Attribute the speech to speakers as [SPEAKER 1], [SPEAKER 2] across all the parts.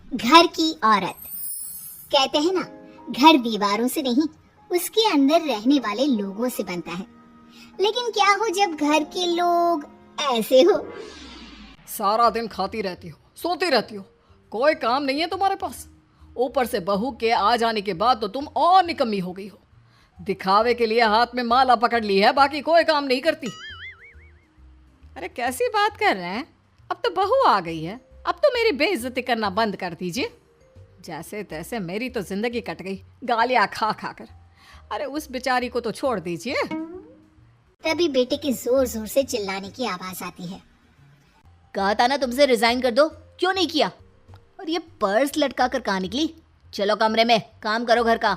[SPEAKER 1] घर की औरत। कहते हैं ना, घर दीवारों से नहीं, उसके अंदर रहने वाले लोगों से बनता है। लेकिन क्या हो जब घर के लोग ऐसे हो?
[SPEAKER 2] सारा दिन खाती रहती हो, सोती रहती हो, कोई काम नहीं है तुम्हारे पास। ऊपर से बहू के आ जाने के बाद तो तुम और निकम्मी हो गई हो। दिखावे के लिए हाथ में माला पकड़ ली है, बाकी कोई काम नहीं करती। अरे कैसी बात कर रहे हैं? अब तो बहू आ गई है, अब तो मेरी बेइज्जती करना बंद कर दीजिए। जैसे तैसे मेरी तो जिंदगी कट गई गालियां खा खा कर। अरे उस बेचारी को तो छोड़ दीजिए।
[SPEAKER 1] तभी बेटे के जोर जोर से चिल्लाने की आवाज आती है।
[SPEAKER 3] कहा था ना तुमसे रिजाइन कर दो, क्यों नहीं किया? और ये पर्स लटका कर कहाँ निकली? चलो कमरे में काम करो घर का।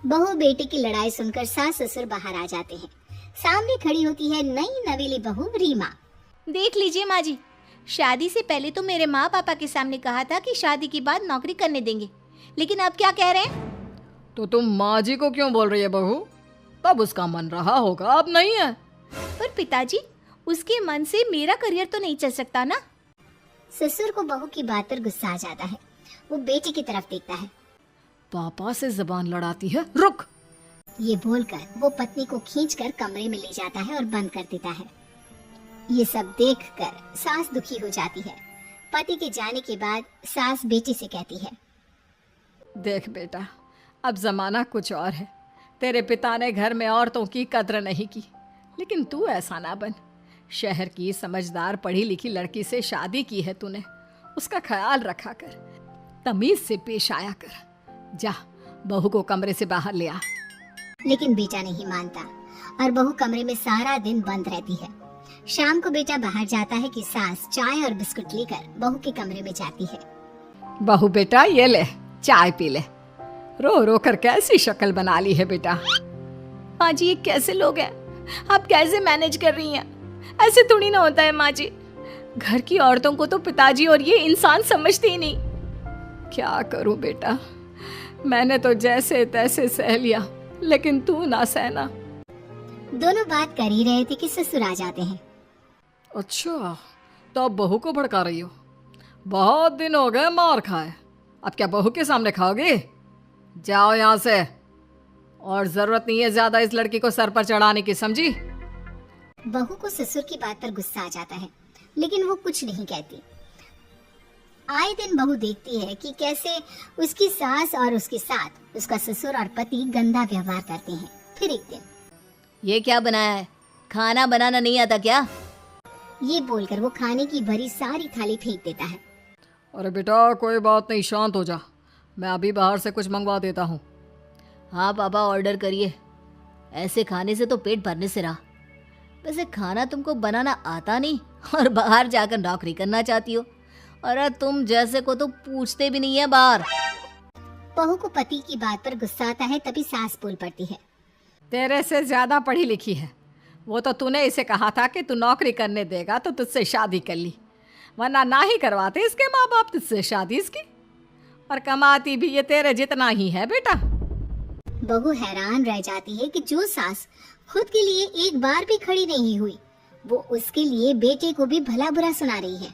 [SPEAKER 1] बहू बेटे की लड़ाई सुनकर सास ससुर बाहर आ जाते हैं। सामने खड़ी होती है नई नवेली बहू रीमा।
[SPEAKER 4] देख लीजिए माँ जी, शादी से पहले तो मेरे माँ पापा के सामने कहा था कि शादी के बाद नौकरी करने देंगे, लेकिन अब क्या कह रहे हैं?
[SPEAKER 2] तो तुम माँ जी को क्यों बोल रही है बहू? तब उसका मन रहा होगा, अब नहीं है।
[SPEAKER 4] पर पिताजी, उसके मन से मेरा करियर तो नहीं चल सकता ना।
[SPEAKER 1] ससुर को बहू की बात पर गुस्सा आ जाता है। वो बेटी की तरफ देखता है।
[SPEAKER 2] पापा से जबान लड़ाती है, रुक।
[SPEAKER 1] ये बोलकर वो पत्नी को खींचकर कमरे में ले जाता है और बंद कर देता है। ये सब देखकर सास दुखी हो जाती है। पति के जाने के बाद सास बेटी से कहती है,
[SPEAKER 2] देख बेटा, अब जमाना कुछ और है। तेरे पिता ने घर में औरतों की कद्र नहीं की, लेकिन तू ऐसा ना बन। शहर की समझदार पढ़ी लिखी लड़की से शादी की है तूने, उसका ख्याल रखा कर, तमीज से पेश आया कर। जा, बहू को कमरे से बाहर ले आ।
[SPEAKER 1] लेकिन बेटा नहीं मानता और बहू कमरे में सारा दिन बंद रहती है। शाम को बेटा बाहर जाता है कि सास चाय और बिस्कुट लेकर बहू के कमरे में जाती है।
[SPEAKER 2] बहू बेटा ये ले, चाय पी ले। रो रो कर कैसी शक्ल बना ली है बेटा।
[SPEAKER 4] माँ जी, ये कैसे लोग हैं? आप कैसे मैनेज कर रही हैं? ऐसे थोड़ी ना होता है माँ जी। घर की औरतों को तो पिताजी और ये इंसान समझते ही नहीं।
[SPEAKER 2] क्या करूं बेटा, मैंने तो जैसे तैसे सह लिया, लेकिन तू ना सहना।
[SPEAKER 1] दोनों बात कर ही रहे थे कि ससुर आ जाते हैं।
[SPEAKER 2] अच्छा, तो अब बहू को भड़का रही हो? बहुत दिन हो गए मार खाए, अब क्या बहू के सामने खाओगे? जाओ यहाँ से, और जरूरत नहीं है ज्यादा इस लड़की को सर पर चढ़ाने की, समझी?
[SPEAKER 1] बहू को ससुर की बात पर गुस्सा आ जाता है, लेकिन वो कुछ नहीं कहती। आए दिन बहू देखती है कि कैसे उसकी सास और उसके साथ उसका ससुर और पति गंदा व्यवहार करते हैं। फिर एक दिन,
[SPEAKER 3] ये क्या बनाया है? खाना बनाना नहीं आता क्या?
[SPEAKER 1] ये बोलकर वो खाने की भरी सारी थाली फेंक देता है।
[SPEAKER 2] अरे बेटा कोई बात नहीं, शांत हो जा, मैं अभी बाहर से कुछ मंगवा देता हूँ।
[SPEAKER 3] हाँ पापा, ऑर्डर करिए। ऐसे खाने से तो पेट भरने से रहा। वैसे खाना तुमको बनाना आता नहीं और बाहर जाकर नौकरी करना चाहती हो। अरे तुम जैसे को तो पूछते भी नहीं है बाहर।
[SPEAKER 1] बहू को पति की बात पर गुस्सा आता है, तभी सास बोल पड़ती है।
[SPEAKER 2] तेरे से ज्यादा पढ़ी लिखी है वो, तो तूने इसे कहा था कि तू नौकरी करने देगा तो तुझसे शादी कर ली, वरना ना ही करवाते इसके माँ बाप तुझसे शादी इसकी। और कमाती भी ये तेरे जितना ही है बेटा।
[SPEAKER 1] बहू हैरान रह जाती है कि जो सास खुद के लिए एक बार भी खड़ी नहीं हुई, वो उसके लिए बेटे को भी भला बुरा सुना रही है।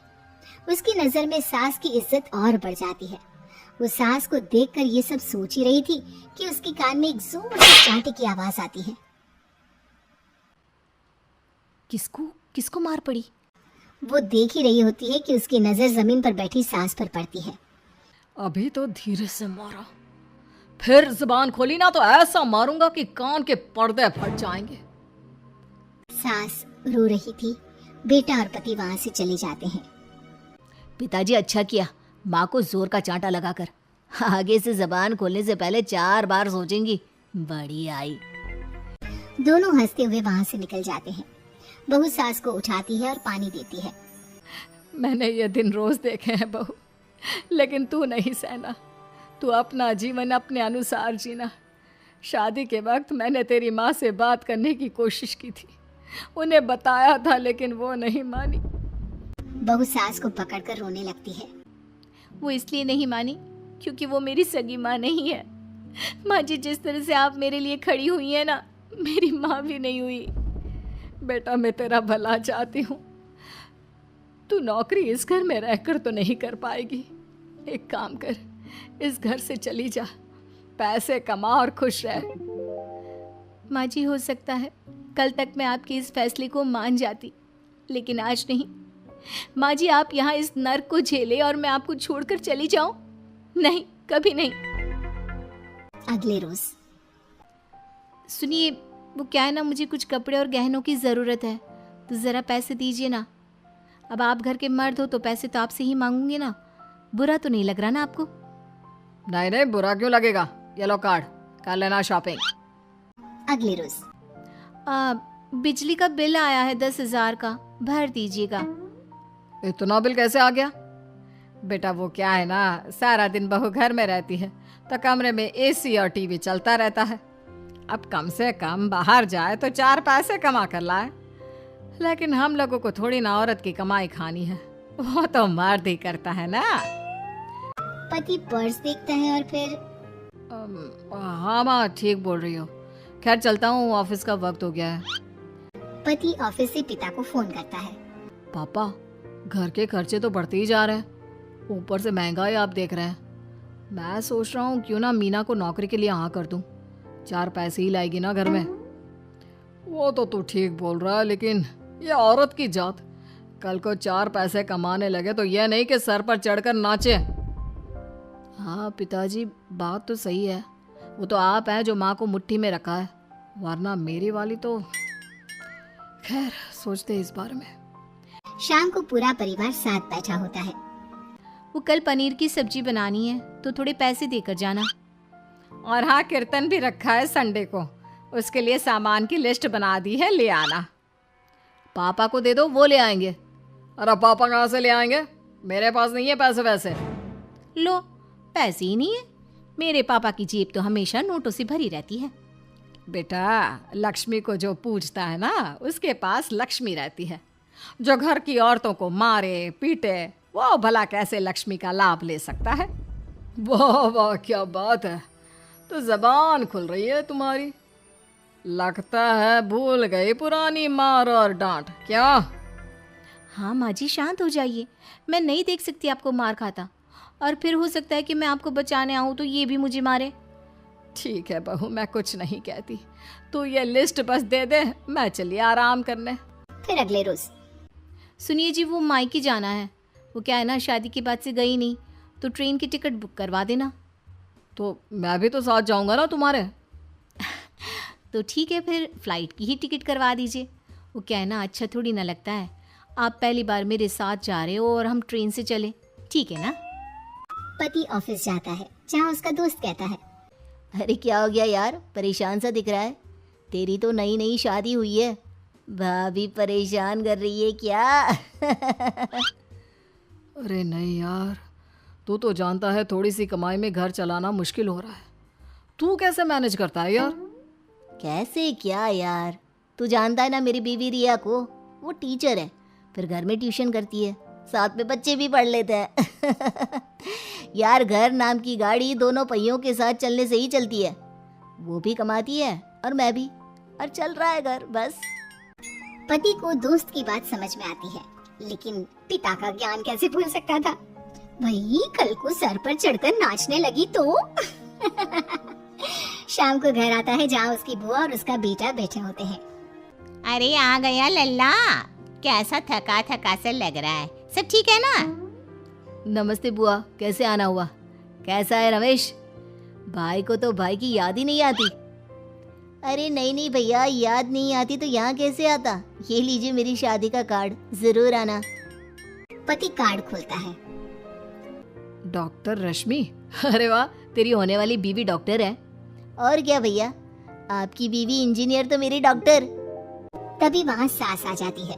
[SPEAKER 1] उसकी नजर में सास की इज्जत और बढ़ जाती है। वो सास को देखकर ये सब सोच ही रही थी कि उसके कान में एक जोर से चांटे की आवाज आती है।
[SPEAKER 4] किसको किसको मार पड़ी?
[SPEAKER 1] वो देख ही रही होती है कि उसकी नजर जमीन पर बैठी सास पर पड़ती है।
[SPEAKER 2] अभी तो धीरे से मारा, फिर जुबान खोली ना तो ऐसा मारूंगा कि कान के पर्दे फट जाएंगे।
[SPEAKER 1] सास रो रही थी। बेटा और पति वहां से चले जाते हैं।
[SPEAKER 3] पिताजी अच्छा किया माँ को जोर का चांटा लगाकर। आगे से जबान खोलने से पहले 4 बार सोचेंगी। बड़ी आई।
[SPEAKER 1] दोनों हंसते हुए वहां से निकल जाते हैं। बहू सास को उठाती है और पानी देती है।
[SPEAKER 2] मैंने ये दिन रोज देखे हैं बहू, लेकिन तू नहीं सहना। तू अपना जीवन अपने अनुसार जीना। शादी के वक्त मैंने तेरी माँ से बात करने की कोशिश की थी, उन्हें बताया था, लेकिन वो नहीं मानी।
[SPEAKER 1] बहू सास को पकड़कर रोने लगती है।
[SPEAKER 4] वो इसलिए नहीं मानी क्योंकि वो मेरी सगी माँ नहीं है। माँ जी, जिस तरह से आप मेरे लिए खड़ी हुई है ना, मेरी माँ भी नहीं हुई।
[SPEAKER 2] बेटा मैं तेरा भला चाहती हूँ, तू नौकरी इस घर में रहकर तो नहीं कर पाएगी, एक काम कर, इस घर से चली जा, पैसे कमा और खुश रह।
[SPEAKER 4] माँ जी, हो सकता है कल तक मैं आपके इस फैसले को मान जाती, लेकिन आज नहीं। माँ जी, आप यहाँ इस नर्क को झेले और मैं आपको छोड़कर चली जाऊं? नहीं, कभी नहीं।
[SPEAKER 1] अगले रोज
[SPEAKER 4] सुनिए, वो क्या है ना, मुझे कुछ कपड़े और गहनों की ज़रूरत है, तो ज़रा पैसे दीजिए ना। अब आप घर के मर्द हो तो पैसे तो आपसे ही मांगूंगी ना। बुरा तो नहीं लग रहा ना आपको?
[SPEAKER 2] नहीं नहीं, बुरा क्यों लगेगा। ये लो कार्ड, कर लेना शॉपिंग।
[SPEAKER 1] अगले रोज
[SPEAKER 4] बिजली का बिल आया है 10,000 का, भर दीजिएगा।
[SPEAKER 2] इतना बिल कैसे आ गया? बेटा वो क्या है ना, सारा दिन बहू घर में रहती है तो कमरे में एसी और टीवी चलता रहता है। अब कम से कम बाहर जाए तो 4 पैसे कमा कर लाए। लेकिन हम लोगों को थोड़ी ना औरत की कमाई खानी है, वो तो मर्द ही करता है ना।
[SPEAKER 1] पति पर्स देखता है और फिर
[SPEAKER 2] हाँ माँ, ठीक बोल रही हो। खैर चलता हूँ, ऑफिस का वक्त हो गया है।
[SPEAKER 1] पति ऑफिस से पिता को फोन करता है।
[SPEAKER 2] पापा, घर के खर्चे तो बढ़ते ही जा रहे हैं, ऊपर से महंगाई आप देख रहे हैं। मैं सोच रहा हूँ क्यों ना मीना को नौकरी के लिए हाँ कर दूँ, 4 पैसे ही लाएगी ना घर में। वो तो तू ठीक बोल रहा है, लेकिन ये औरत की जात, कल को 4 पैसे कमाने लगे तो यह नहीं कि सर पर चढ़कर नाचे। हाँ पिताजी, बात तो सही है। वो तो आप हैं जो माँ को मुट्ठी में रखा है, वरना मेरी वाली तो। खैर, सोचते इस बारे में।
[SPEAKER 1] शाम को पूरा परिवार साथ बैठा होता है।
[SPEAKER 4] वो कल पनीर की सब्जी बनानी है, तो थोड़े पैसे देकर जाना।
[SPEAKER 2] और हाँ, कीर्तन भी रखा है संडे को, उसके लिए सामान की लिस्ट बना दी है, ले आना। पापा को दे दो, वो ले आएंगे। अरे पापा कहाँ से ले आएंगे, मेरे पास नहीं है पैसे वैसे।
[SPEAKER 4] लो, पैसे ही नहीं है। मेरे पापा की जेब तो हमेशा नोटों से भरी रहती है।
[SPEAKER 2] बेटा, लक्ष्मी को जो पूजता है ना, उसके पास लक्ष्मी रहती है। जो घर की औरतों को मारे पीटे, वो भला कैसे लक्ष्मी का लाभ ले सकता है। वाह वाह, क्या बात है, तो जबान खुल रही है तुम्हारी। लगता है भूल गई पुरानी मार और डांट, क्या?
[SPEAKER 4] हाँ माँ जी, शांत हो जाइए। मैं नहीं देख सकती आपको मार खाता, और फिर हो सकता है कि मैं आपको बचाने आऊँ तो ये भी मुझे मारे।
[SPEAKER 2] ठीक है बहू, मैं कुछ नहीं कहती, तू ये लिस्ट बस दे दे, मैं चली आराम करने।
[SPEAKER 1] फिर अगले रोज
[SPEAKER 4] सुनिए जी, वो मायके जाना है। वो क्या है ना, शादी के बाद से गई नहीं, तो ट्रेन की टिकट बुक करवा देना।
[SPEAKER 2] तो मैं भी तो साथ जाऊंगा ना तुम्हारे।
[SPEAKER 4] तो ठीक है, फिर फ्लाइट की ही टिकट करवा दीजिए। वो क्या है ना, अच्छा थोड़ी ना लगता है आप पहली बार मेरे साथ जा रहे हो और हम ट्रेन से चले, ठीक है ना?
[SPEAKER 1] पति ऑफिस जाता है, जहाँ उसका दोस्त कहता है।
[SPEAKER 3] अरे क्या हो गया यार, परेशान सा दिख रहा है। तेरी तो नई नई शादी हुई है, भाभी परेशान कर रही है क्या?
[SPEAKER 2] अरे नहीं यार, तू तो जानता है थोड़ी सी कमाई में घर चलाना मुश्किल हो रहा है। तू कैसे मैनेज करता है यार?
[SPEAKER 3] कैसे क्या यार, तू जानता है ना मेरी बीवी रिया को, वो टीचर है, फिर घर में ट्यूशन करती है, साथ में बच्चे भी पढ़ लेते हैं। यार, घर नाम की गाड़ी दोनों पहियों के साथ चलने से ही चलती है। वो भी कमाती है और मैं भी, और चल रहा है घर बस।
[SPEAKER 1] पति को दोस्त की बात समझ में आती है, लेकिन पिता का ज्ञान कैसे भूल सकता था। वही कल को सर पर चढ़कर नाचने लगी तो। शाम को घर आता है, जहाँ उसकी बुआ और उसका बेटा बैठे होते हैं।
[SPEAKER 5] अरे आ गया लल्ला, कैसा थका थका सा लग रहा है, सब ठीक है ना?
[SPEAKER 3] नमस्ते बुआ, कैसे आना हुआ? कैसा है रमेश? भाई को तो भाई की याद ही नहीं आती। अरे नहीं नहीं भैया, याद नहीं आती तो यहाँ कैसे आता? ये लीजिए मेरी शादी का कार्ड, जरूर आना।
[SPEAKER 1] पति कार्ड खोलता है।
[SPEAKER 2] डॉक्टर रश्मि?
[SPEAKER 3] अरे वाह, तेरी होने वाली बीवी डॉक्टर है। और क्या भैया, आपकी बीवी इंजीनियर तो मेरी डॉक्टर।
[SPEAKER 1] तभी वहाँ सास आ जाती है।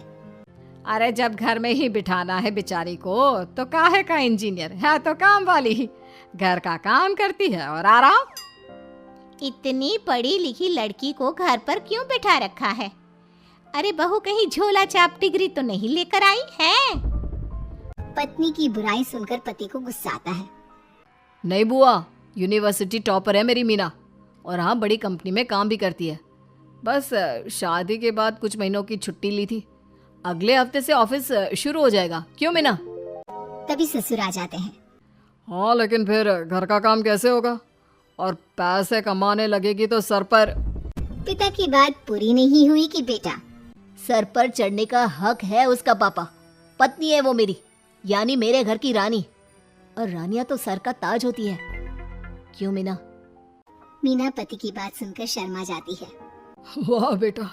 [SPEAKER 2] अरे जब घर में ही बिठाना है बेचारी को, तो काहे का इंजीनियर है, तो काम वाली ही, घर का काम करती है और आराम।
[SPEAKER 5] इतनी पढ़ी लिखी लड़की को घर पर क्यों बिठा रखा है? अरे बहू कहीं झोला छाप डिग्री तो नहीं लेकर आई है?
[SPEAKER 1] पत्नी की बुराई सुनकर पति को गुस्सा आता है।
[SPEAKER 2] नहीं बुआ, यूनिवर्सिटी टॉपर है मेरी मीना, और हाँ बड़ी कंपनी में काम भी करती है। बस शादी के बाद कुछ महीनों की छुट्टी ली थी, अगले हफ्ते से ऑफिस शुरू हो जाएगा। क्यों मीना?
[SPEAKER 1] तभी ससुर आ जाते हैं।
[SPEAKER 2] हाँ, लेकिन फिर घर का काम कैसे होगा? और पैसे कमाने लगेगी तो सर पर।
[SPEAKER 1] पिता की बात पूरी नहीं हुई कि बेटा
[SPEAKER 3] सर पर चढ़ने का हक है उसका पापा। पत्नी है वो मेरी, यानी मेरे घर की रानी। और रानियां तो सर का ताज होती है। क्यों मीना?
[SPEAKER 1] मीना पति की बात सुनकर शर्मा जाती है।
[SPEAKER 2] वाह बेटा,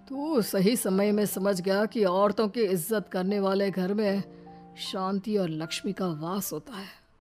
[SPEAKER 2] तू सही समय में समझ गया कि औरतों की इज्जत करने वाले घर में शांति और लक्ष्मी का वास होता है।